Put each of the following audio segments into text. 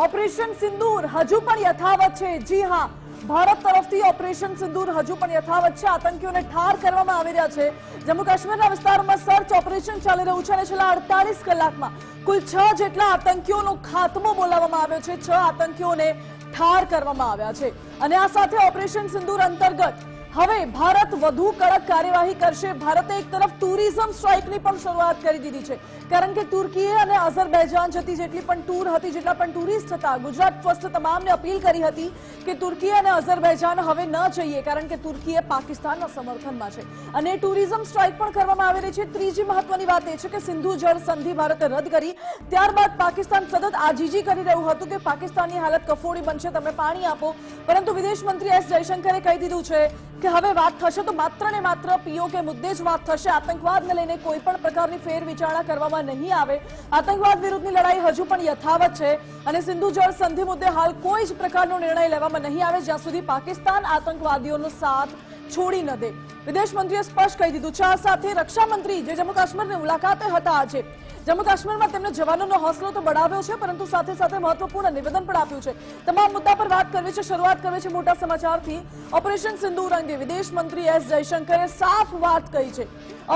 Operation સિંદૂર હજુ પણ યથાવત છે। જી હા, ભારત તરફથી ઓપરેશન સિંદૂર હજુ પણ યથાવત છે। આતંકીઓને ઠાર કરવામાં આવી રહ્યા છે। જમ્મુ કાશ્મીરના વિસ્તારોમાં સર્ચ ઓપરેશન ચાલી રહ્યું છે અને છેલ્લા 48 કલાકમાં કુલ 6 જેટલા આતંકીઓનો ખાત્મો બોલાવવામાં આવ્યો છે। 6 આતંકીઓને ઠાર કરવામાં આવ્યા છે અને આ સાથે ઓપરેશન સિંદૂર અંતર્ગત હવે ભારત વધુ કડક કાર્યવાહી કરશે। ભારતે એક તરફ ટુરિઝમ સ્ટ્રાઇકની પણ શરૂઆત કરી દીધી છે, કારણ કે તુર્કીએ અને અઝરબૈજાન જતી જેટલી પણ ટૂર હતી, જેટલા પણ ટુરિસ્ટ હતા, ગુજરાત ટ્રસ્ટ તમામને અપીલ કરી હતી કે તુર્કી અને અઝરબૈજાન હવે ન જઈએ, કારણ કે તુર્કી એ પાકિસ્તાનના સમર્થનમાં છે અને ટુરિઝમ સ્ટ્રાઇક પણ કરવામાં આવી રહી છે। ત્રીજી મહત્વની વાત એ છે કે સિંધુ જળ સંધિ ભારતે રદ કરી, ત્યારબાદ પાકિસ્તાન સતત આજીજી કરી રહ્યું હતું કે પાકિસ્તાનની હાલત કફોડી બનશે, તમે પાણી આપો, પરંતુ વિદેશ મંત્રી એસ જયશંકરે કહી દીધું છે કે હવે વાત થશે તો માત્ર ને માત્ર પીઓકે મુદ્દે જ વાત થશે। આતંકવાદને લઈને કોઈ પણ પ્રકારની ફેરવિચારણા કરવામાં નહીં આવે। આતંકવાદ વિરુદ્ધની લડાઈ હજુ પણ યથાવત છે અને સિંધુ જળ સંધિ મુદ્દે હાલ કોઈ જ પ્રકારનો નિર્ણય લેવામાં નહીં આવે જ્યાં સુધી પાકિસ્તાન આતંકવાદીઓનો સાથ છોડી ન દે। વિદેશ મંત્રીએ સ્પષ્ટ કહી દીધું છે। આ સાથે રક્ષા મંત્રી જે જમ્મુ કાશ્મીરની મુલાકાતે હતા આજે, જમ્મુ કાશ્મીરમાં તેમણે જવાનોનો હौसલો તો બઢાવ્યો છે, પરંતુ સાથે સાથે મહત્વપૂર્ણ નિવેદન પણ આપ્યું છે। તમામ મુદ્દા પર વાત કરવી છે। શરૂઆત કરવી છે મોટા સમાચારથી। ઓપરેશન સિંદૂર અંગે વિદેશ મંત્રી એસ જયશંકરે સાફ વાત કહી છે।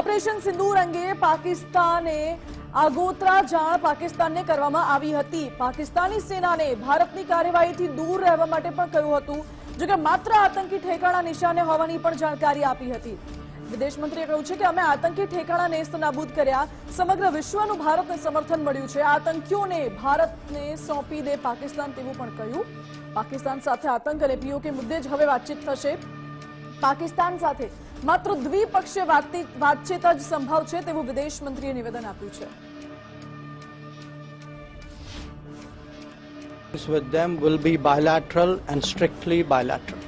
ઓપરેશન સિંદૂર અંગે પાકિસ્તાને આગોતરા જાણ પાકિસ્તાનને કરવામાં આવી હતી। પાકિસ્તાની સેનાને ભારતની કાર્યવાહીથી દૂર રહેવા માટે પણ કહ્યું હતું, જો કે માત્ર આતંકી ઠેકાણા નિશાને હોવાની પણ જાણકારી આપી હતી। વિદેશ મંત્રીએ કહ્યું છે કે અમે આતંકી ઠેકાણા નેસ્ત નાબૂદ કર્યા, સમગ્ર વિશ્વનું ભારતને સમર્થન મળ્યું છે, આતંકીઓને ભારતને સોંપી દે પાકિસ્તાન, તેવું પણ કહ્યું। પાકિસ્તાન સાથે આતંક અને પીઓકે મુદ્દે જ હવે વાતચીત થશે। પાકિસ્તાન સાથે માત્ર દ્વિપક્ષીય વાતચીત જ સંભવ છે તેવું વિદેશ મંત્રીએ નિવેદન આપ્યું છે। With them will be bilateral and strictly bilateral.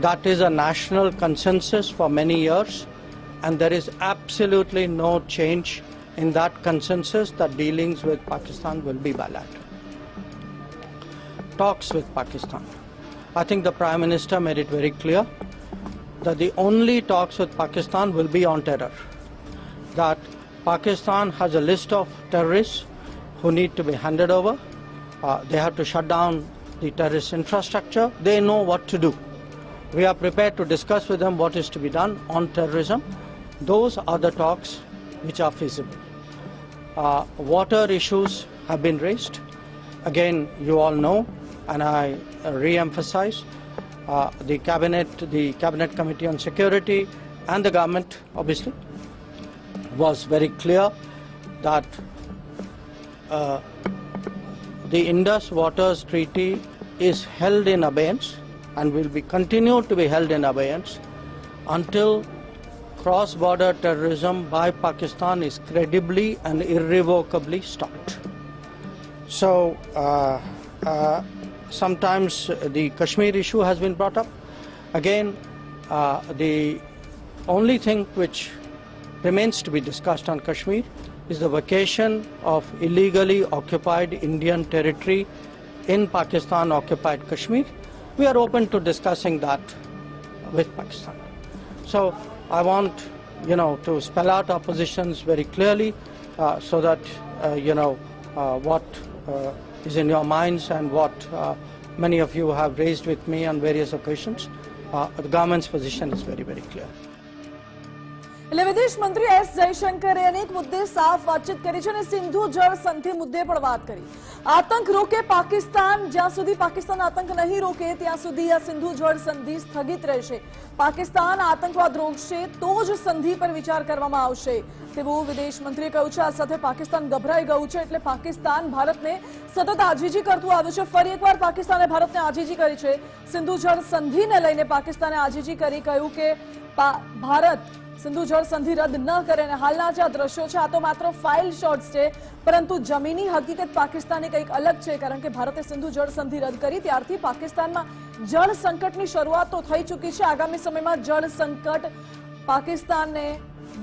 That is a national consensus for many years, and there is absolutely no change in that consensus that dealings with Pakistan will be bilateral. Talks with Pakistan. I think the Prime Minister made it very clear that the only talks with Pakistan will be on terror. That Pakistan has a list of terrorists who need to be handed over. They have to shut down the terrorist infrastructure. They know what to do. We are prepared to discuss with them what is to be done on terrorism. Those are the talks which are feasible. Water issues have been raised. Again, you all know, and I re-emphasize, the Cabinet Committee on Security and the government, obviously, was very clear that the Indus Waters Treaty is held in abeyance and will be continued to be held in abeyance until cross-border terrorism by Pakistan is credibly and irrevocably stopped. So sometimes the Kashmir issue has been brought up. Again, the only thing which remains to be discussed on Kashmir is the vacation of illegally occupied Indian territory in Pakistan-occupied Kashmir. We are open to discussing that with Pakistan. So I want, to spell out our positions very clearly so that, what is in your minds and what many of you have raised with me on various occasions. The government's position is very, very clear. એટલે વિદેશ મંત્રી S જયશંકરે અનેક મુદ્દે સાફ વાતચીત કરી છે અને સિંધુ જળ સંધિ મુદ્દે પણ વાત કરી। આતંક રોકે પાકિસ્તાન, જ્યાં સુધી પાકિસ્તાન આતંક નહીં રોકે ત્યાં સુધી આ સિંધુ જળ સંધિ સ્થગિત રહેશે। પાકિસ્તાન આતંકવાદ રોકશે તો જ સંધિ પર વિચાર કરવામાં આવશે તેવું વિદેશ મંત્રીએ કહ્યું છે। આ સાથે પાકિસ્તાન ગભરાઈ ગયું છે, એટલે પાકિસ્તાન ભારતને સતત આજીજી કરતું આવ્યું છે। ફરી એકવાર પાકિસ્તાને ભારતને આજીજી કરી છે। સિંધુ જળ સંધિને લઈને પાકિસ્તાને આજીજી કરી, કહ્યું કે ભારત સિંધુ જળ સંધિ રદ ન કરે અને હાલના જે આ દ્રશ્યો છે આ તો માત્ર ફાઇલ શોટ્સ છે, પરંતુ જમીની હકીકત પાકિસ્તાનની કંઈક અલગ છે, કારણ કે ભારતે સિંધુ જળ સંધિ રદ કરી ત્યારથી પાકિસ્તાનમાં જળ સંકટની શરૂઆત તો થઈ ચૂકી છે। આગામી સમયમાં જળ સંકટ પાકિસ્તાનને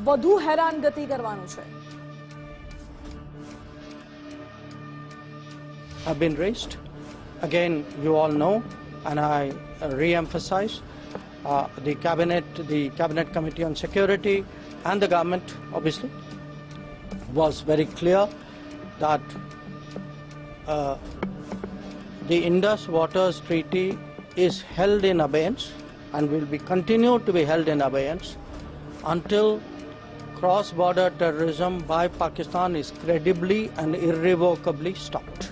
વધુ હેરાનગતિ કરવાનું છે। Have been raised. Again, you all know, and I re-emphasize, the Cabinet Committee on Security and the government, obviously, was very clear that the Indus Waters Treaty is held in abeyance and will be continued to be held in abeyance until cross-border terrorism by Pakistan is credibly and irrevocably stopped.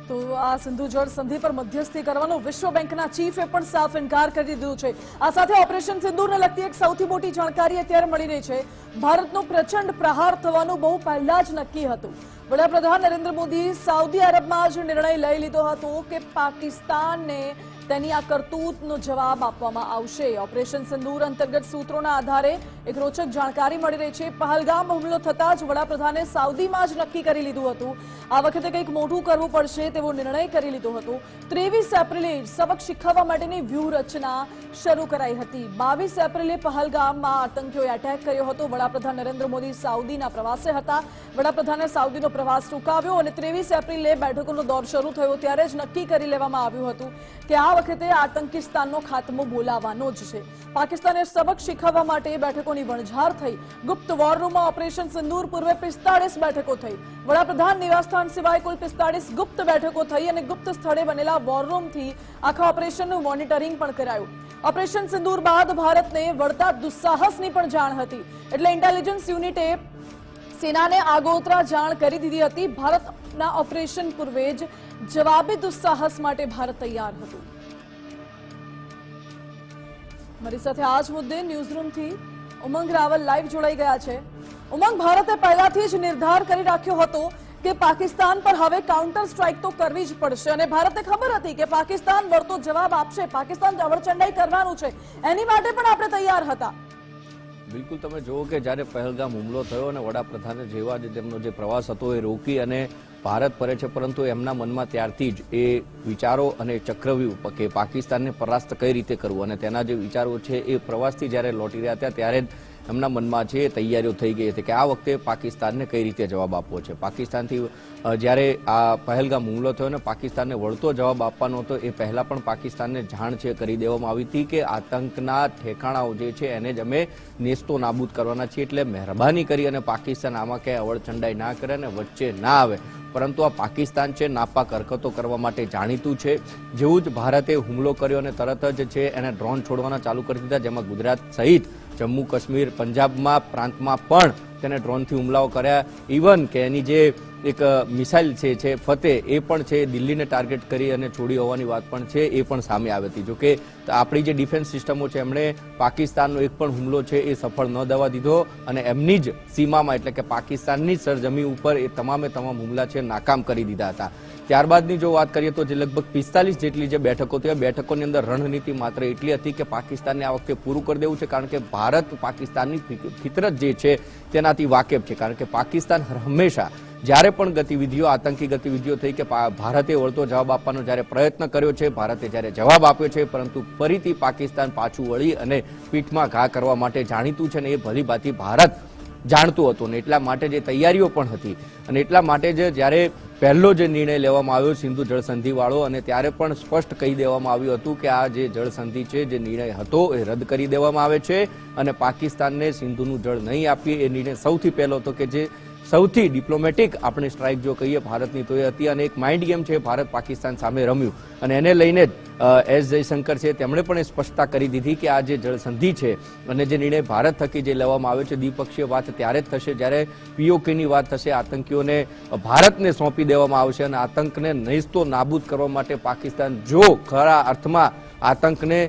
તો આ સિંધુ જળ સંધિ પર મધ્યસ્થી કરવાનો વિશ્વ બેંકના ચીફે પણ સાફ ઇનકાર કરી દીધો છે. આ સાથે ઓપરેશન સિંદૂરને લગતી એક સૌથી મોટી જાણકારી અત્યારે મળી રહી છે. ભારતનો પ્રચંડ પ્રહાર થવાનું બહુ પહેલા જ નક્કી હતું. વડાપ્રધાન નરેન્દ્ર મોદી સાઉદી અરબમાં જ નિર્ણય લઈ લીધો હતો કે પાકિસ્તાનને તેની આ કરતૂતનો જવાબ આપવામાં આવશે. ઓપરેશન સિંદૂર અંતર્ગત સૂત્રોના આધારે એક રોચક જાણકારી મળી રહી છે. પહલગામ હુમલો થતા જ વડાપ્રધાને સાઉદીમાં જ નક્કી કરી લીધું હતું આ વખતે કંઈક મોટું કરવું પડશે તેવો નિર્ણય કરી લીધો હતો. 23 એપ્રિલે સબક શીખવવા માટેની વ્યૂહરચના શરૂ કરાઈ હતી. 22 એપ્રિલે પહલગામમાં આતંકીઓએ એટેક કર્યો હતો. વડાપ્રધાન નરેન્દ્ર મોદી સાઉદીના પ્રવાસે હતા. વડાપ્રધાને સાઉદીનો પ્રવાસ ટૂંકાવ્યો અને 23 એપ્રિલે બેઠકોનો દોર શરૂ થયો ત્યારે જ નક્કી કરી લેવામાં આવ્યું હતું કે આ વખતે આતંકિસ્તાનનો ખાત્મો બોલાવવાનો જ છે. પાકિસ્તાને સબક શીખવવા માટે બેઠકોની વણઝાર થઈ. ગુપ્ત વોર રૂમમાં ઓપરેશન સિંદૂર પૂર્વે 45 બેઠકો થઈ. વડાપ્રધાન નિવાસસ્થાન સિવાય કુલ 45 ગુપ્ત બેઠકો થઈ અને ગુપ્ત સ્થળે બનેલા વોર રૂમથી આખા ઓપરેશનનું મોનિટરિંગ પણ કરાયું. ઓપરેશન સિંદૂર બાદ ભારતને વળતા દુસ્સાહસની પણ જાણ હતી એટલે ઇન્ટેલિજન્સ યુનિટે સેનાને આગોતરા જાણ કરી દીધી હતી. ભારતના ઓપરેશન પૂર્વે જ જવાબી દુસ્સાહસ માટે ભારત તૈયાર હતું. મારી સાથે આ જ મુદ્દે ન્યૂઝરૂમથી ઉમંગ રાવલ લાઈવ જોડાઈ ગયા છે. ઉમંગ, ભારતે પહેલાથી જ નિર્ધાર કરી રાખ્યો હતો કે પાકિસ્તાન પર હવે કાઉન્ટર સ્ટ્રાઇક તો કરવી જ પડશે અને ભારતને ખબર હતી કે પાકિસ્તાન વળતો જવાબ આપશે, પાકિસ્તાન અવળચંડાઈ કરવાનું છે, એની માટે પણ આપણે તૈયાર હતા. બિલકુલ, તમે જુઓ કે જ્યારે પહેલગામ હુમલો થયો અને વડાપ્રધાને જેવા જ તેમનો જે પ્રવાસ હતો એ રોકી અને ભારત ફરે છે, પરંતુ એમના મનમાં ત્યારથી જ એ વિચારો અને ચક્રવ્યૂહ કે પાકિસ્તાનને પરાસ્ત કઈ રીતે કરવું અને તેના જે વિચારો છે એ પ્રવાસથી જ્યારે લોટી રહ્યા હતા ત્યારે જ એમના મનમાં છે તૈયારીઓ થઈ ગઈ હતી કે આ વખતે પાકિસ્તાનને કઈ રીતે જવાબ આપવો છે. પાકિસ્તાનથી જ્યારે આ પહેલગામ હુમલો થયો ને પાકિસ્તાનને વળતો જવાબ આપવાનો હતો એ પહેલા પણ પાકિસ્તાનને જાણ છે કરી દેવામાં આવી હતી કે આતંકના ઠેકાણાઓ જે છે એને જ અમે નેસ્તો નાબૂદ કરવાના છીએ, એટલે મહેરબાની કરી અને પાકિસ્તાન આમાં ક્યાંય અવળચંડાઈ ના કરે અને વચ્ચે ના આવે. પરંતુ આ પાકિસ્તાન છે નાપાક હરકતો કરવા માટે જાણીતું છે. જેવું જ ભારતે હુમલો કર્યો અને તરત જ છે એને ડ્રોન છોડવાના ચાલુ કરી દીધા, જેમાં ગુજરાત સહિત જમ્મુ કાશ્મીર પંજાબમાં પ્રાંતમાં પણ તેને ડ્રોનથી હુમલાઓ કર્યા. ઇવન કે એની જે એક મિસાઇલ છે ફતેહ એ પણ છે દિલ્હીને ટાર્ગેટ કરી અને છોડી હોવાની વાત પણ છે એ પણ સામે આવી હતી. જોકે આપણી જે ડિફેન્સ સિસ્ટમો છે એમણે પાકિસ્તાનનો એક પણ હુમલો છે એ સફળ ન થવા દીધો અને એમની જ સીમામાં એટલે કે પાકિસ્તાનની સરજમી ઉપર એ તમામે તમામ હુમલા છે નાકામ કરી દીધા હતા. ત્યારબાદની જો વાત કરીએ તો જે લગભગ 45 જેટલી જે બેઠકો હતી, બેઠકોની અંદર રણનીતિ માત્ર એટલી હતી કે પાકિસ્તાનને આ વખતે પૂરું કરી દેવું છે, કારણ કે ભારત પાકિસ્તાનની ફિતરત જે છે તેનાથી વાકેફ છે. કારણ કે પાકિસ્તાન હંમેશા જ્યારે પણ ગતિવિધિઓ આતંકી ગતિવિધિઓ થઈ કે ભારતે વળતો જવાબ આપવાનો જ્યારે પ્રયત્ન કર્યો છે, ભારતે જ્યારે જવાબ આપ્યો છે, પરંતુ ફરીથી પાકિસ્તાન પાછું વળી અને પીઠમાં ઘા કરવા માટે જાણીતું છે ને એ ભલીભાંતિ ભારત જાણતું હતું ને એટલા માટે જે તૈયારીઓ પણ હતી અને એટલા માટે જ જ્યારે પહેલો જે નિર્ણય લેવામાં આવ્યો સિંધુ જળસંધિ વાળો અને ત્યારે પણ સ્પષ્ટ કહી દેવામાં આવ્યું હતું કે આ જે જળસંધિ છે જે નિર્ણય હતો એ રદ કરી દેવામાં આવે છે અને પાકિસ્તાનને સિંધુનું જળ નહીં આપીએ એ નિર્ણય સૌથી પહેલો હતો કે જે સૌથી ડિપ્લોમેટિક આપણે સ્ટ્રાઇક જો કહીએ ભારતની તો એ હતી અને એક માઇન્ડ ગેમ છે ભારત પાકિસ્તાન સામે રમ્યું અને એને લઈને જ એસ જયશંકર છે તેમણે પણ એ સ્પષ્ટતા કરી દીધી કે આ જે જળસંધિ છે અને જે નિર્ણય ભારત થકી જે લેવામાં આવે છે દ્વિપક્ષીય વાત ત્યારે જ થશે જ્યારે પીઓકેની વાત થશે, આતંકીઓને ભારતને સોંપી દેવામાં આવશે અને આતંકને નેસ્તો નાબૂદ કરવા માટે પાકિસ્તાન જો ખરા અર્થમાં આતંકને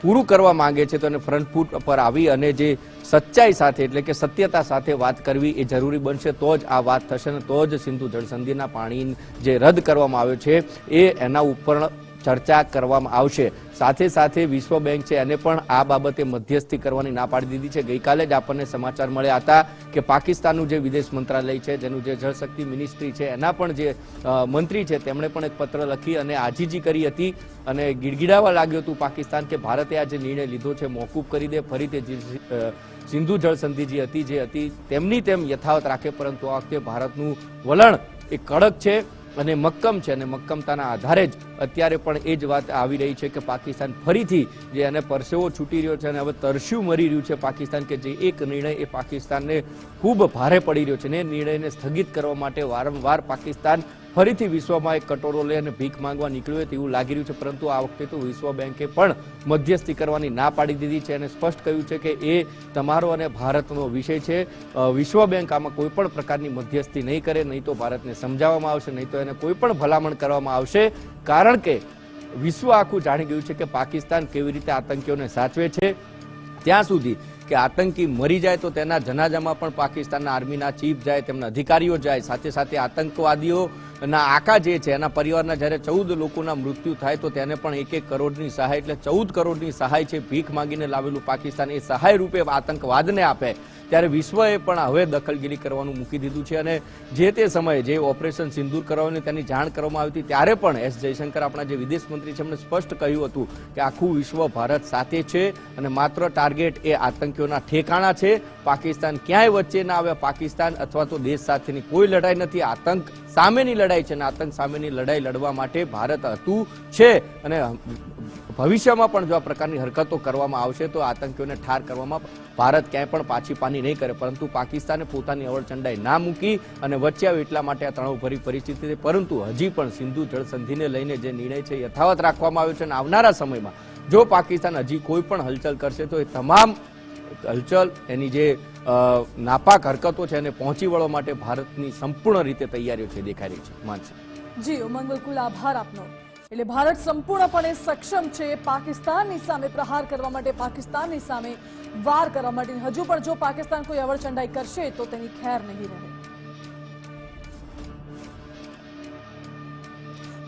પૂરું કરવા માંગે છે તો એને ફ્રન્ટ ફૂટ પર આવી અને જે સચ્ચાઈ સાથે એટલે કે સત્યતા સાથે વાત કરવી એ જરૂરી બનશે, તો જ આ વાત થશે ને તો જ સિંધુ જળસંધિના પાણી જે રદ કરવામાં આવ્યો છે એ એના ઉપર ચર્ચા કરવામાં આવશે. સાથે સાથે વિશ્વ બેંક છે એને પણ આ બાબતે મધ્યસ્થી કરવાની ના પાડી દીધી છે. ગઈકાલે જ આપણને સમાચાર મળ્યા હતા કે પાકિસ્તાનનું જે વિદેશ મંત્રાલય છે જેનું જે જળશક્તિ મિનિસ્ટ્રી છે એના પણ જે મંત્રી છે તેમણે પણ એક પત્ર લખી અને આજીજી કરી હતી અને ગીડગીડાવા લાગ્યું હતું પાકિસ્તાન કે ભારતે આ જે નિર્ણય લીધો છે મોકૂફ કરી દે, ફરીથી સિંધુ જળસંધિ જે હતી તેમની તેમ યથાવત રાખે, પરંતુ આ વખતે ભારતનું વલણ એ કડક છે અને મક્કમ છે અને મક્કમતાના આધારે જ અત્યારે પણ એ જ વાત આવી રહી છે કે પાકિસ્તાન ફરીથી જે એને પરસેવો છૂટી રહ્યો છે અને હવે તરસ્યું મરી રહ્યું છે પાકિસ્તાન, કે જે એક નિર્ણય એ પાકિસ્તાનને ખૂબ ભારે પડી રહ્યો છે ને એ નિર્ણયને સ્થગિત કરવા માટે વારંવાર પાકિસ્તાન ફરીથી વિશ્વમાં એક કટોરો લઈ અને ભીખ માંગવા નીકળ્યું હોય તેવું લાગી રહ્યું છે. પરંતુ આ વખતે તો વિશ્વ બેંકે પણ મધ્યસ્થી કરવાની ના પાડી દીધી છે અને સ્પષ્ટ કહ્યું છે કે એ તમારો અને ભારતનો વિષય છે. વિશ્વ બેંક આમાં કોઈ પણ પ્રકારની મધ્યસ્થી નહીં કરે, નહીં તો ભારતને સમજાવવામાં આવશે, નહીં તો એને કોઈ પણ ભલામણ કરવામાં આવશે. કારણ કે વિશ્વ આખું જાણી ગયું છે કે પાકિસ્તાન કેવી રીતે આતંકીઓને સાચવે છે. ત્યાં સુધી કે આતંકી મરી જાય તો તેના જનાજામાં પણ પાકિસ્તાનના આર્મીના ચીફ જાય, તેમના અધિકારીઓ જાય, સાથે સાથે આતંકવાદીઓ ના આકા જે છે એના પરિવારના જ્યારે 14 લોકોના મૃત્યુ થાય તો તેને પણ 1-1 કરોડની સહાય, એટલે 14 કરોડની સહાય છે ભીખ માંગીને લાવેલું પાકિસ્તાન એ સહાય રૂપે આતંકવાદને આપે. ત્યારે વિશ્વએ પણ હવે દખલગીરી કરવાનું મૂકી દીધું છે અને જે તે સમયે જે ઓપરેશન સિંદૂર કરવાની તેની જાણ કરવામાં આવી હતી ત્યારે પણ એસ જયશંકર આપણા જે વિદેશ મંત્રી છે એમણે સ્પષ્ટ કહ્યું હતું કે આખું વિશ્વ ભારત સાથે છે અને માત્ર ટાર્ગેટ એ આતંકીઓના ઠેકાણા છે. પાકિસ્તાન ક્યાંય વચ્ચે ના આવે. પાકિસ્તાન અથવા તો દેશ સાથેની કોઈ લડાઈ નથી, આતંક સામેની લડાઈ છે અને આતંક સામેની લડાઈ લડવા માટે ભારત હતું છે અને ભવિષ્યમાં પણ જો આ પ્રકારની હરકતો કરવામાં આવશે તો આતંકીઓને ઠાર કરવામાં ભારત ક્યાંય પણ પાછી પાની નહીં કરે. પરંતુ પાકિસ્તાને પોતાની અવળચંડાઈ ના મૂકી અને વચ્ચે આવે એટલા માટે આ તણાવભરી પરિસ્થિતિ છે. પરંતુ હજી પણ સિંધુ જળસંધિને લઈને જે નિર્ણય છે યથાવત રાખવામાં આવ્યો છે અને આવનારા સમયમાં જો પાકિસ્તાન હજી કોઈ પણ હલચલ કરશે તો એ તમામ હલચલ એની જે નાપાક હરકતો છે એને પહોંચી વળવા માટે ભારતની સંપૂર્ણ રીતે તૈયારીઓ છે દેખાઈ રહી છે. માનસી જી ઉમંગ, બિલકુલ આભાર આપનો. એટલે ભારત સંપૂર્ણપણે સક્ષમ છે પાકિસ્તાનની સામે પ્રહાર કરવા માટે, પાકિસ્તાનની સામે વાર કરવા માટે. હજુ પણ જો પાકિસ્તાન કોઈ અવળચંડાઈ કરશે તો તેની ખેર નહીં રહે.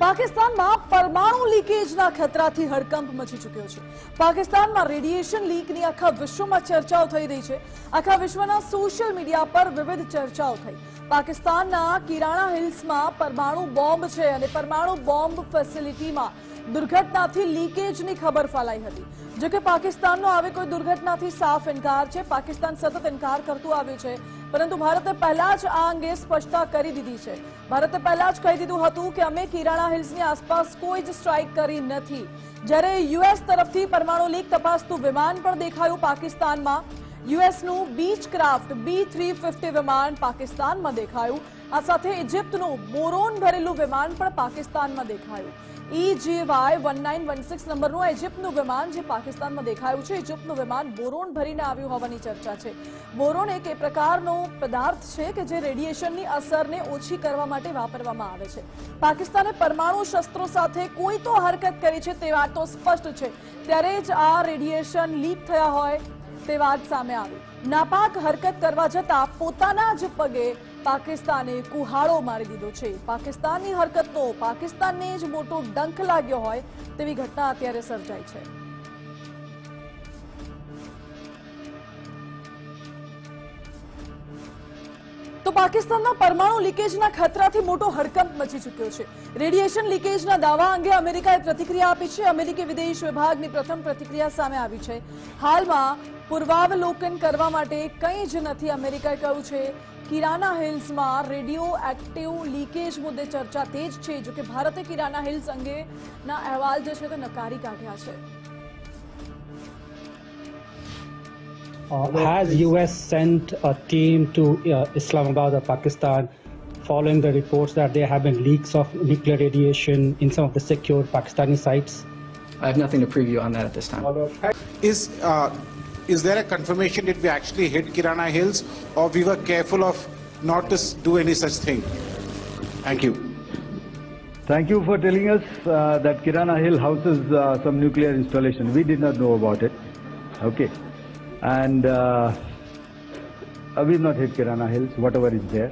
પાકિસ્તાનમાં પરમાણુ લીકેજના ખતરાથી હડકંપ મચી ચૂક્યો છે. પાકિસ્તાનમાં રેડિયેશન લીકની આખા વિશ્વમાં ચર્ચાઓ થઈ રહી છે. આખા વિશ્વના સોશિયલ મીડિયા પર વિવિધ ચર્ચાઓ થઈ. પાકિસ્તાનના કિરાણા હિલ્સમાં પરમાણુ બોમ્બ છે અને પરમાણુ બોમ્બ ફેસિલિટીમાં દુર્ઘટનાથી લીકેજની ખબર ફેલાઈ હતી. જો કે પાકિસ્તાનનો આવે કોઈ દુર્ઘટનાથી સાફ ઇનકાર છે. પાકિસ્તાન સતત ઇનકાર કરતું આવ્યું છે, પરંતુ ભારતે પહેલા જ આ અંગે સ્પષ્ટતા કરી દીધી છે. ભારતે પહેલા જ કહી દીધું હતું કે અમે કિરાણા હિલ્સની આસપાસ કોઈ જ સ્ટ્રાઇક કરી નથી. જ્યારે યુએસ તરફથી પરમાણુ લીક તપાસતું વિમાન પણ દેખાયું પાકિસ્તાનમાં. યુએસનું બીચ ક્રાફ્ટ B-350 વિમાન પાકિસ્તાનમાં દેખાયું. આ સાથે ઇજિપ્તનું બોરોન ભરેલું વિમાન પણ પાકિસ્તાનમાં દેખાયું. EGY-1916 નંબરનું ઇજિપ્તનું વિમાન જે પાકિસ્તાનમાં દેખાયું છે. ઇજિપ્તનું વિમાન બોરોન ભરીને આવ્યું હોવાની ચર્ચા છે. બોરોન એક એ પ્રકારનો પદાર્થ છે કે જે રેડિયેશનની અસરને ઓછી કરવા માટે વાપરવામાં આવે છે. પાકિસ્તાને પરમાણુ શસ્ત્રો સાથે કોઈ તો હરકત કરી છે તે વાત તો સ્પષ્ટ છે. ત્યારે જ આ રેડિયેશન લીક થયા હોય તે વાત સામે આવી. નાપાક હરકત કરવા જતાં પોતાના જ પગે પાકિસ્તાને કુહાડો મારી દીધો છે. પાકિસ્તાનની હરકતનો પાકિસ્તાનને જ મોટો ડંખ લાગ્યો હોય તેવી ઘટના અત્યારે સર્જાઈ છે. તો પાકિસ્તાનના પરમાણુ લીકેજના ખતરાથી મોટો હડકંપ મચી ચૂક્યો છે. રેડિયેશન લીકેજના દાવા અંગે અમેરિકાએ પ્રતિક્રિયા આપી છે. અમેરિકી વિદેશ વિભાગની પ્રથમ પ્રતિક્રિયા સામે આવી છે. હાલમાં પૂર્વાવલોકન કરવા માટે કંઈ જ નથી, અમેરિકાએ કહ્યું છે. કિરાના હિલ્સમાં રેડિયો એક્ટિવ લીકેજ મુદ્દે ચર્ચા તેજ છે. જો કે ભારતે કિરાના હિલ્સ અંગેના અહેવાલ જે છે તે નકારી કાઢ્યા છે. Has US sent a team to Islamabad or Pakistan following the reports that there have been leaks of nuclear radiation in some of the secured Pakistani sites? I have nothing to preview on that at this time. Is there a confirmation that we actually hit Kirana Hills, or we were careful of not to do any such thing? Thank you. Thank you for telling us that Kirana Hill houses some nuclear installation. We did not know about it. Okay. And we've not hit Kirana Hills, whatever is there.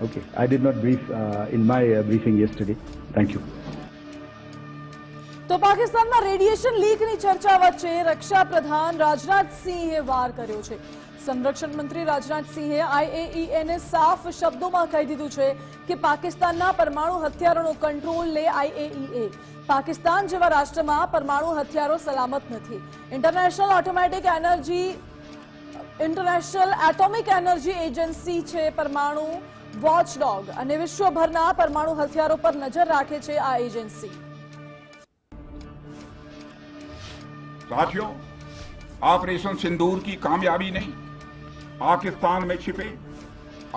Okay. I did not brief in my briefing yesterday. Thank you. તો પાકિસ્તાનમાં radiation લીકની ચર્ચા વચ્ચે રક્ષા પ્રધાન રાજનાથ સિંહે વાર કર્યો છે. સંરક્ષણ મંત્રી રાજનાથ સિંહે IAEA સાફ શબ્દોમાં કહી દીધું છે કે પાકિસ્તાનના પરમાણુ હથિયારોનો કંટ્રોલ લે IAEA. પાકિસ્તાન જેવા રાષ્ટ્રમાં પરમાણુ હથિયારો સલામત નથી. ઇન્ટરનેશનલ એટોમિક એનર્જી એજન્સી છે પરમાણુ વોચડોગ અને વિશ્વભરના પરમાણુ હથિયારો પર નજર રાખે છે આ એજન્સી। साथियों, ऑपरेशन सिंदूर की कामयाबी ने पाकिस्तान में छिपे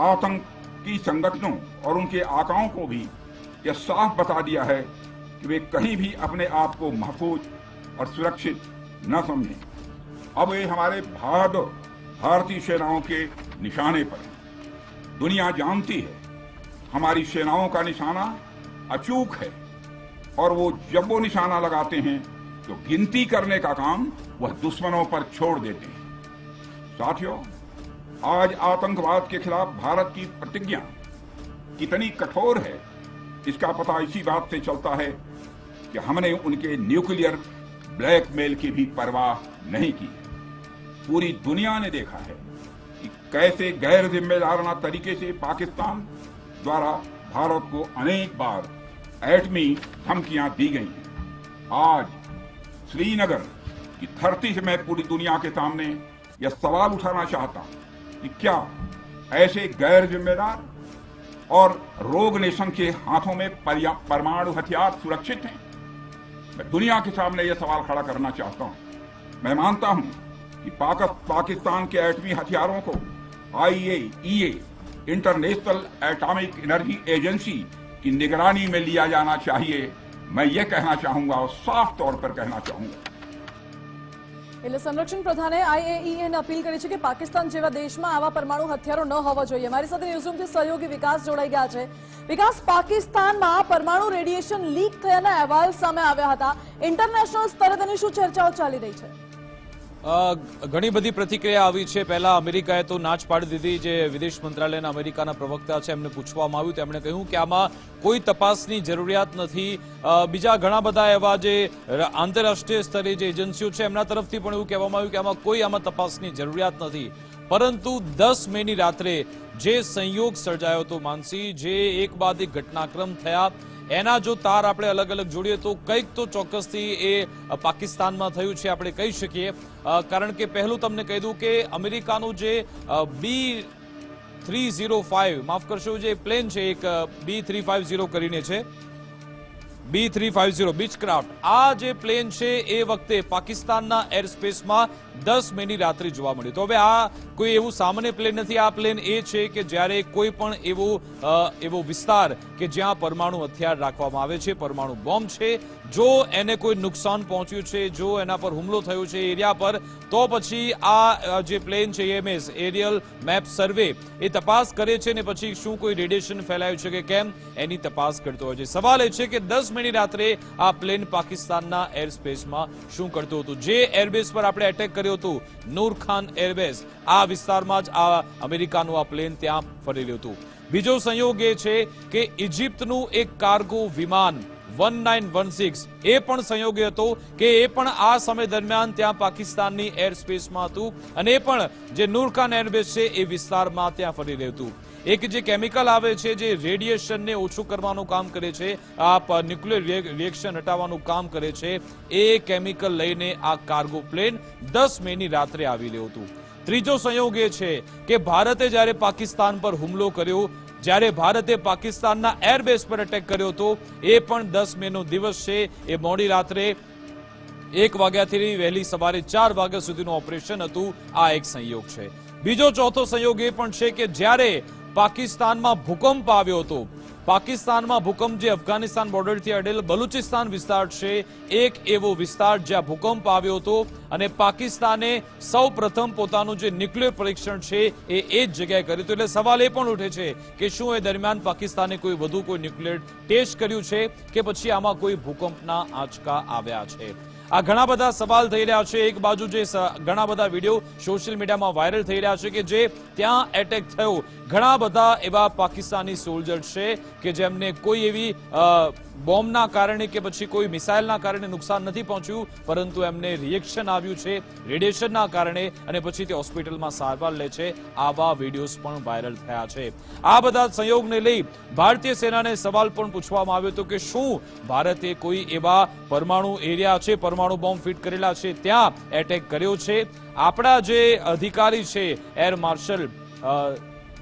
आतंकी संगठनों और उनके आकाओं को भी यह साफ बता दिया है कि वे कहीं भी अपने आप को महफूज और सुरक्षित न समझें। अब वे हमारे बहादुर भारतीय सेनाओं के निशाने पर हैं। दुनिया जानती है हमारी सेनाओं का निशाना अचूक है और वो जब वो निशाना लगाते हैं तो गिनती करने का काम वह दुश्मनों पर छोड़ देते हैं। साथियों, आज आतंकवाद के खिलाफ भारत की प्रतिज्ञा कितनी कठोर है इसका पता इसी बात से चलता है कि हमने उनके न्यूक्लियर ब्लैकमेल की भी परवाह नहीं की। पूरी दुनिया ने देखा है कि कैसे गैर जिम्मेदाराना तरीके से पाकिस्तान द्वारा भारत को अनेक बार एटमी धमकियां दी गई हैं। आज श्रीनगर की धरती से मैं पूरी दुनिया के सामने यह सवाल उठाना चाहता हूं कि क्या ऐसे गैर जिम्मेदार और रोग नेशन के हाथों में परमाणु हथियार सुरक्षित हैं? मैं दुनिया के सामने यह सवाल खड़ा करना चाहता हूं। मैं मानता हूं कि पाकिस्तान के एटमी हथियारों को IAEA international atomic energy agency की निगरानी में लिया जाना चाहिए। मैं ये कहना चाहूंगा और साफ तौर पर कहना चाहूंगा। એટલે સંરક્ષણ પ્રધાને IAEA ને અપીલ કરી છે કે પાકિસ્તાન જેવા દેશમાં આવા પરમાણુ હથિયારો ન હોવા જોઈએ। મારી સાથે ન્યૂઝરૂમથી સહયોગી વિકાસ જોડાઈ ગયા છે। વિકાસ, પાકિસ્તાનમાં પરમાણુ રેડિયેશન લીક થયાના અહેવાલ સામે આવ્યા હતા। ઇન્ટરનેશનલ સ્તરે તેની શું ચર્ચાઓ ચાલી રહી છે? ઘણી બધી પ્રતિક્રિયા આવી છે। પહેલા અમેરિકાએ તો નાચ પાડી દીધી। જે વિદેશ મંત્રાલયના અમેરિકાના પ્રવક્તા છે એમને પૂછવામાં આવ્યું, તેમણે કહ્યું કે આમાં કોઈ તપાસની જરૂરિયાત નથી। બીજા ઘણા બધા એવા જે આંતરરાષ્ટ્રીય સ્તરે જે એજન્સીઓ છે એમના તરફથી પણ એવું કહેવામાં આવ્યું કે આમાં કોઈ આમાં તપાસની જરૂરિયાત નથી। પરંતુ 10 મેની રાત્રે જે સંયોગ સર્જાયો હતો માનસી, જે એક બાદ એક ઘટનાક્રમ થયા, એના જો તાર આપણે અલગ અલગ જોડીએ તો કંઈક તો ચોક્કસથી એ પાકિસ્તાનમાં થયું છે આપણે કહી શકીએ। કારણ કે પહેલું તમને કહી દઉં કે અમેરિકાનું જે B305 માફ કરશો જે પ્લેન છે એક B350 કરીને છે, B350 બીચક્રાફ્ટ, આ જે પ્લેન છે એ વખતે પાકિસ્તાનના એર સ્પેસમાં 10 મેની રાત્રે જોવા મળ્યું। તો હવે આ કોઈ એવું સામાન્ય પ્લેન નથી। આ પ્લેન એ છે કે જ્યારે કોઈ પણ એવો વિસ્તાર કે જ્યાં પરમાણુ હથિયાર રાખવામાં આવે છે, પરમાણુ બોમ્બ છે, જો એને કોઈ નુકસાન પહોંચ્યું છે, જો એના પર હુમલો થયો છે એરિયા પર, તો પછી આ જે પ્લેન છે EMS એરિયલ મેપ સર્વે એ તપાસ કરે છે ને પછી શું કોઈ રેડિયેશન ફેલાયું છે કે કેમ એની તપાસ કરતો હોય છે। સવાલ એ છે કે 10 મેની રાત્રે આ પ્લેન પાકિસ્તાનના એર સ્પેસમાં શું કરતું હતું? જે એરબેઝ પર આપણે એટેક કર્યો હતો, નૂર ખાન એરબેઝ, આ વિસ્તારમાં જ આ અમેરિકાનું આ પ્લેન ત્યાં ફરી રહ્યું હતું। બીજો સંયોગ એ છે કે ઇજિપ્તનું એક કાર્ગો વિમાન 1916 એ પણ સંયોગી હતો કે એ પણ આ સમય દરમિયાન ત્યાં પાકિસ્તાનની એર સ્પેસમાં હતું અને એ પણ જે નૂર ખાન એરબેઝ છે એ વિસ્તારમાં ત્યાં ફરી રહ્યું હતું। એક જે કેમિકલ આવે છે જે રેડિયેશનને ઓછું કરવાનું કામ કરે છે, આ ન્યુક્લિયર રિએક્શન હટાવવાનું કામ કરે છે, એ કેમિકલ લઈને આ કાર્ગો પ્લેન 10 મેની રાત્રે આવી રહ્યું હતું। ત્રીજો સંયોગ એ છે કે ભારતે જ્યારે પાકિસ્તાન પર હુમલો કર્યો, જ્યારે ભારતે પાકિસ્તાનના એરબેઝ પર એટેક કર્યો હતો, એ પણ 10 મેનો દિવસ છે, એ મોડી રાત્રે 1 વાગ્યાથી વહેલી સવારે 4 વાગ્યા સુધીનું ઓપરેશન હતું। આ એક સંયોગ છે। બીજો ચોથો સંયોગ એ પણ છે કે જ્યારે પાકિસ્તાનમાં ભૂકંપ આવ્યો હતો, પાકિસ્તાનમાં ભૂકંપ જે અફઘાનિસ્તાન બોર્ડરથી અડેલ બલુચિસ્તાન વિસ્તાર છે, એક એવો વિસ્તાર જ્યાં ભૂકંપ આવ્યો હતો અને પાકિસ્તાને સૌ પ્રથમ પોતાનું જે ન્યુક્લિયર પરીક્ષણ છે એ જ જગ્યાએ કર્યું હતું। એટલે સવાલ એ પણ ઉઠે છે કે શું એ દરમિયાન પાકિસ્તાને કોઈ વધુ કોઈ ન્યુક્લિયર ટેસ્ટ કર્યું છે કે પછી આમાં કોઈ ભૂકંપના આંચકા આવ્યા છે? આ ઘણા બધા સવાલ થઈ રહ્યા છે। એક બાજુ જે ઘણા બધા વિડીયો સોશિયલ મીડિયામાં વાયરલ થઈ રહ્યા છે કે જે ત્યાં એટેક થયો, ઘણા બધા એવા પાકિસ્તાની સોલ્જર છે કે જેમને કોઈ એવી બોમ્બના કારણે કે પછી કોઈ મિસાઇલના કારણે નુકસાન નથી પહોંચ્યું, પરંતુ એમને રિએક્શન આવ્યું છે રેડિયેશનના કારણે અને પછી તે હોસ્પિટલમાં સારવાર લે છે। આવા વિડીયોઝ પણ વાયરલ થયા છે। આ બધા સંયોગને લઈ ભારતીય સેનાને સવાલ પણ પૂછવામાં આવ્યો હતો કે શું ભારતે કોઈ એવા પરમાણુ એરિયા છે, પરમાણુ બોમ્બ ફિટ કરેલા છે, ત્યાં એટેક કર્યો છે? આપણા જે અધિકારી છે એર માર્શલ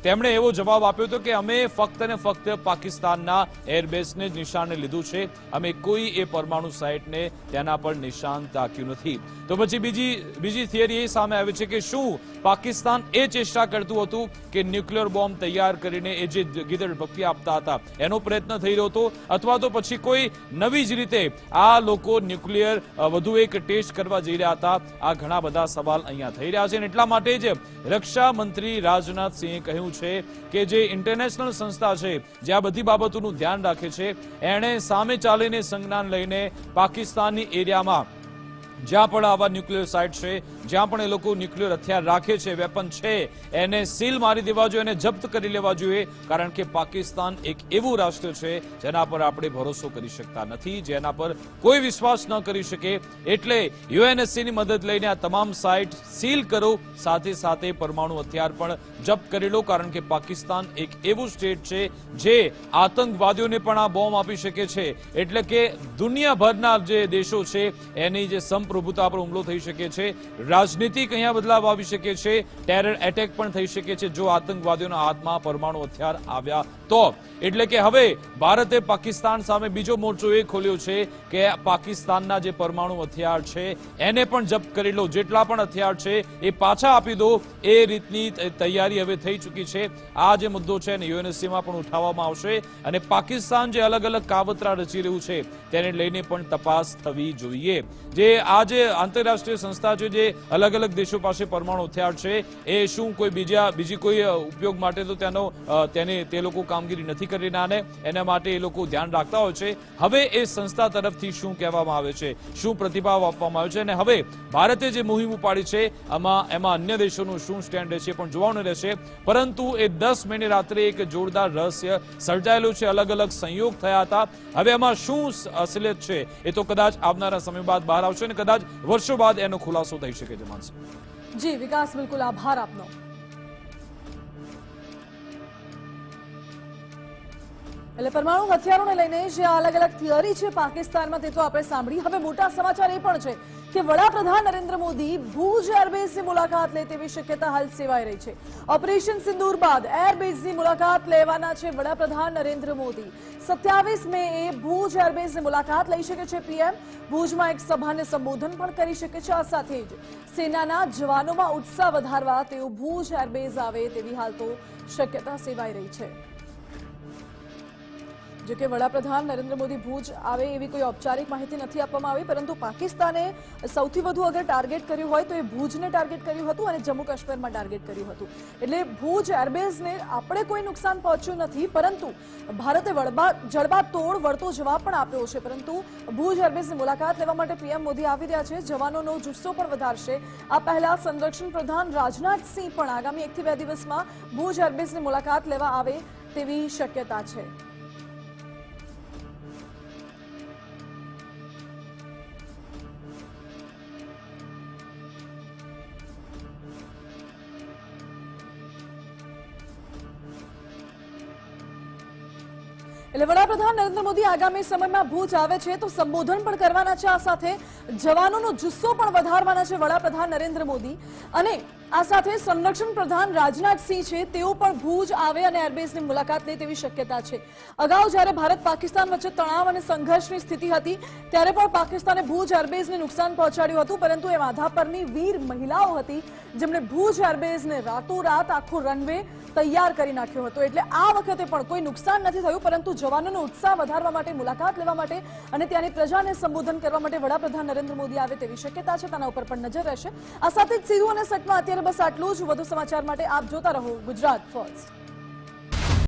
તેમણે એવો જવાબ આપ્યો હતો કે અમે ફક્ત ને ફક્ત પાકિસ્તાનના એરબેઝને જ નિશાને લીધું છે, અમે કોઈ એ પરમાણુ સાઇટને તેના પર નિશાન તાક્યું નથી. તો પછી બીજી થિયરી એ સામે આવે છે કે શું પાકિસ્તાન એ ચેષ્ટા કરતું હતું કે ન્યુક્લિયર બોમ્બ તૈયાર કરીને એ જે ગીદડ ભપકી આપતા હતા એનો પ્રયત્ન થઈ રહ્યો હતો, અથવા તો પછી કોઈ નવી જ રીતે આ લોકો ન્યુક્લિયર વધુ એક ટેસ્ટ કરવા જઈ રહ્યા હતા? આ ઘણા બધા સવાલ અહીંયા થઈ રહ્યા છે અને એટલા માટે જ રક્ષા મંત્રી રાજનાથસિંહે કહ્યું છે કે જે ઇન્ટરનેશનલ સંસ્થા છે જે આ બધી બાબતોનું ધ્યાન રાખે છે, એણે સામે ચાલીને સંજ્ઞાન લઈને પાકિસ્તાનની એરિયામાં જ્યાં પણ આવા ન્યુક્લિયર સાઇટ છે, જ્યાં પણ એ લોકો ન્યુક્લિયર હથિયાર રાખે છે, વેપન છે, એને સીલ મારી દેવા જોઈએ, એને જપ્ત કરી લેવા જોઈએ. કારણ કે પાકિસ્તાન એક એવું રાષ્ટ્ર છે જેના પર આપણે ભરોસો કરી શકતા નથી, જેના પર કોઈ વિશ્વાસ ન કરી શકે. એટલે યુએનએસસી ની મદદ લઈને આ તમામ સાઇટ સીલ કરો, સાથે સાથે પરમાણુ હથિયાર પણ જપ્ત કરી લો. કારણ કે પાકિસ્તાન એક એવું સ્ટેટ છે જે આતંકવાદીઓને પણ આ બોમ્બ આપી શકે છે. એટલે કે દુનિયાભરના જે દેશો છે એની જે પ્રભુતા પર હુમલો થઈ શકે છે, રાજનીતિક અહીંયા બદલાવ આવી શકે છે, ટેરર એટેક પણ થઈ શકે છે જો આતંકવાદીઓના હાથમાં પરમાણુ હથિયાર આવ્યા તો. એટલે કે હવે ભારતે પાકિસ્તાન સામે બીજો મોરચો એ ખોલ્યો છે કે પાકિસ્તાનના જે પરમાણુ હથિયાર છે એને પણ જપ્ત કરી લો, જેટલા પણ હથિયાર છે એ પાછા આપી દો, એ રીતની તૈયારી હવે થઈ ચૂકી છે. આ જે મુદ્દો છે એને યુએનએસસીમાં પણ ઉઠાવવામાં આવશે અને પાકિસ્તાન જે અલગ અલગ કાવતરા રચી રહ્યું છે તેને લઈને પણ તપાસ થવી જોઈએ. જે આ જે આંતરરાષ્ટ્રીય સંસ્થા છે જે અલગ અલગ દેશો પાસે પરમાણુ હથિયાર છે, એ શું કોઈ બીજી કોઈ ઉપયોગ માટે તો તે લોકો કામગીરી નથી કરી રહ્યા ને એના માટે એ લોકો ધ્યાન રાખતા હોય છે. હવે એ સંસ્થા તરફથી શું કહેવામાં આવે છે, શું પ્રતિભાવ આપવામાં આવે છે અને હવે ભારતે જે મુહિમ ઉપાડી છે એમાં અન્ય દેશોનું શું સ્ટેન્ડ રહેશે પણ જોવાનું રહેશે. પરંતુ એ 10 મેની રાત્રે એક જોરદાર રહસ્ય સર્જાયેલું છે, અલગ અલગ સંયોગ થયા હતા. હવે એમાં શું અસલિયત છે એ તો કદાચ આવનારા સમય બાદ બહાર આવશે અને કદાચ વર્ષો બાદ એનો ખુલાસો થઈ શકે છે. માનસી જી વિકાસ, બિલકુલ આભાર આપનો. એટલે પરમાણુ હથિયારોને લઈને જે અલગ અલગ થિયરી છે પાકિસ્તાનમાં તે તો આપણે સાંભળી. હવે મોટા સમાચાર એ પણ છે કે વડાપ્રધાન નરેન્દ્ર મોદી ભુજ એરબેઝની મુલાકાત લે તેવી શક્યતા હાલ સેવાઈ રહી છે. ઓપરેશન સિંદૂર બાદ એરબેઝની મુલાકાત લેવાના છે વડાપ્રધાન નરેન્દ્ર મોદી. 27 મે ભુજ એરબેઝની મુલાકાત લઈ શકે છે પીએમ. ભુજમાં એક સભાને સંબોધન પણ કરી શકે છે. આ સાથે જ સેનાના જવાનોમાં ઉત્સાહ વધારવા તેઓ ભુજ એરબેઝ આવે તેવી હાલ તો શક્યતા સેવાઈ રહી છે. જો કે વડાપ્રધાન નરેન્દ્ર મોદી ભુજ આવે એવી કોઈ ઔપચારિક માહિતી નથી આપવામાં આવી, પરંતુ પાકિસ્તાને સૌથી વધુ અગર ટાર્ગેટ કર્યું હોય તો એ ભુજને ટાર્ગેટ કર્યું હતું અને જમ્મુ કાશ્મીરમાં ટાર્ગેટ કર્યું હતું. એટલે ભુજ એરબેઝને આપણે કોઈ નુકસાન પહોંચ્યું નથી, પરંતુ ભારતે જડબાતોડ વળતો જવાબ પણ આપ્યો છે. પરંતુ ભુજ એરબેઝની મુલાકાત લેવા માટે પીએમ મોદી આવી રહ્યા છે, જવાનોનો જુસ્સો પણ વધારશે. આ પહેલા સંરક્ષણ પ્રધાન રાજનાથસિંહ પણ આગામી 1 થી 2 દિવસમાં ભુજ એરબેઝની મુલાકાત લેવા આવે તેવી શક્યતા છે. એટલે વડાપ્રધાન નરેન્દ્ર મોદી આગામી સમયમાં ભુજ આવે છે તો સંબોધન પણ કરવાના છે. આ સાથે જવાનોનો જુસ્સો પણ વધારવાના છે વડાપ્રધાન નરેન્દ્ર મોદી. અને આ સાથે સંરક્ષણ પ્રધાન રાજનાથસિંહ છે તેઓ પણ ભુજ આવે અને એરબેઝની મુલાકાત લે તેવી શક્યતા છે. અગાઉ જ્યારે ભારત પાકિસ્તાન વચ્ચે તણાવ અને સંઘર્ષની સ્થિતિ હતી ત્યારે પણ પાકિસ્તાને ભુજ એરબેઝને નુકસાન પહોંચાડ્યું હતું, પરંતુ એ માથા પરની વીર મહિલાઓ હતી જેમણે ભુજ એરબેઝને રાતોરાત આખો રનવે તૈયાર કરી નાખ્યો હતો. એટલે આ વખતે પણ કોઈ નુકસાન નથી થયું, પરંતુ જવાનોનો ઉત્સાહ વધારવા માટે, મુલાકાત લેવા માટે અને ત્યાંની પ્રજાને સંબોધન કરવા માટે વડાપ્રધાન નરેન્દ્ર મોદી આવે તેવી શક્યતા છે. તેના ઉપર પણ નજર રહેશે. આ સાથે જ સીધું અને સટમાં અત્યારે બસ આટલું જ. વધુ સમાચાર માટે આપ જોતા રહો ગુજરાત ફર્સ્ટ.